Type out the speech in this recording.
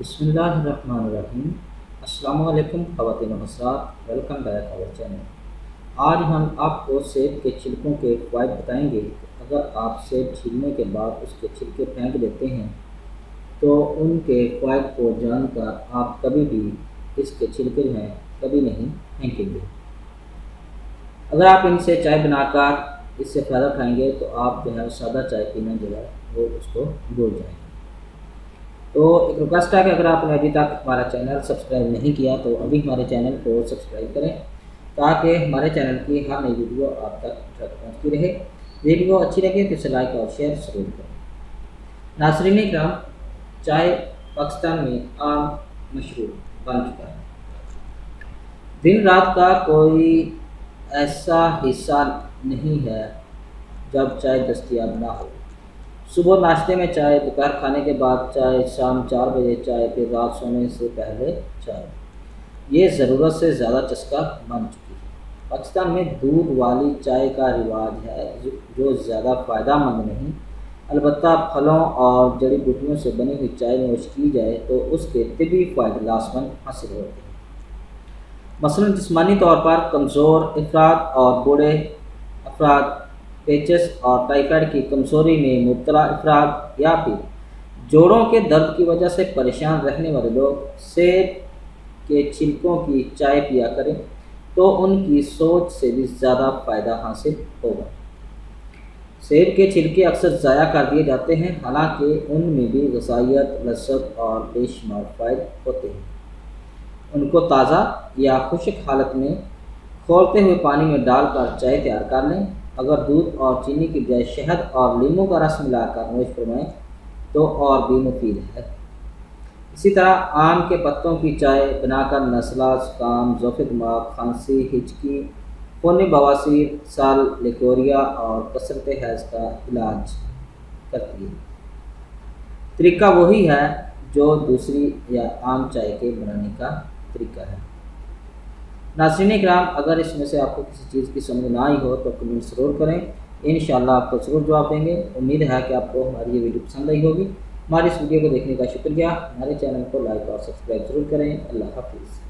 बिस्मिल्लाहिर्रहमानिर्रहीम। अस्सलामु अलैकुम ख़वातीन व हज़रात, वेलकम बैक आवर चैनल। आज हम आपको सेब के छिलकों के फ़वाइद बताएंगे। अगर आप सेब छीलने के बाद उसके छिलके फेंक देते हैं तो उनके फ़वाइद को जानकर आप कभी भी इसके छिलके हैं कभी नहीं फेंकेंगे। अगर आप इनसे चाय बनाकर इससे फ़ायदा उठाएंगे तो आप जो है सादा चाय पीना जो है वो उसको भूल जाएंगे। तो एक रिक्वेस्ट है कि अगर आपने अभी तक हमारा चैनल सब्सक्राइब नहीं किया तो अभी हमारे चैनल को सब्सक्राइब करें ताकि हमारे चैनल की हर नई वीडियो आप तक पहुँचती रहे। वीडियो अच्छी लगे तो इसे लाइक और शेयर ज़रूर करें। नाज़रीन इकराम, चाय पाकिस्तान में आम मशरूब बन चुका है। दिन रात का कोई ऐसा हिस्सा नहीं है जब चाय दस्तयाब ना हो। सुबह नाश्ते में चाय, दोपहर खाने के बाद चाय, शाम 4 बजे चाय, फिर रात सोने से पहले चाय। ये ज़रूरत से ज़्यादा चस्का बन चुकी है। पाकिस्तान में दूध वाली चाय का रिवाज है जो ज़्यादा फ़ायदेमंद नहीं, अलबत्ता फलों और जड़ी बूटियों से बनी हुई चाय नोश की जाए तो उसके तिब्बी फ़ायदे लाजमंद हासिल होते हैं। मसलन जिस्मानी तौर पर कमज़ोर अफराद और बूढ़े अफराद, पेचिस और टाइफाइड की कमजोरी में मुब्तला अफराद या फिर जोड़ों के दर्द की वजह से परेशान रहने वाले लोग सेब के छिलकों की चाय पिया करें तो उनकी सोच से भी ज़्यादा फ़ायदा हासिल होगा। सेब के छिलके अक्सर ज़ाया कर दिए जाते हैं, हालांकि उनमें भी गज़ाइयत, लज़्ज़त और बेशुमार फ़ायदे होते हैं। उनको ताज़ा या खुश्क हालत में खौलते हुए पानी में डालकर चाय तैयार कर लें। अगर दूध और चीनी की बजाय शहद और नींबू का रस मिलाकर नोश फरमाएं तो और भी मुफीद है। इसी तरह आम के पत्तों की चाय बनाकर नज़ला, ज़ुकाम, ज़ोफ़े दिमाग, खांसी, हिचकी, खूनी बवासीर, साल, लिकोरिया और कसरत हैज़ का इलाज करती है। तरीका वही है जो दूसरी या आम चाय के बनाने का तरीका है। नाज़रीन इकराम, अगर इसमें से आपको किसी चीज़ की समझ ना आई हो तो कमेंट ज़रूर करें। इंशाअल्लाह आपको ज़रूर जवाब देंगे। उम्मीद है कि आपको हमारी ये वीडियो पसंद आई होगी। हमारी इस वीडियो को देखने का शुक्रिया। हमारे चैनल को लाइक और सब्सक्राइब ज़रूर करें। अल्लाह हाफ़िज़।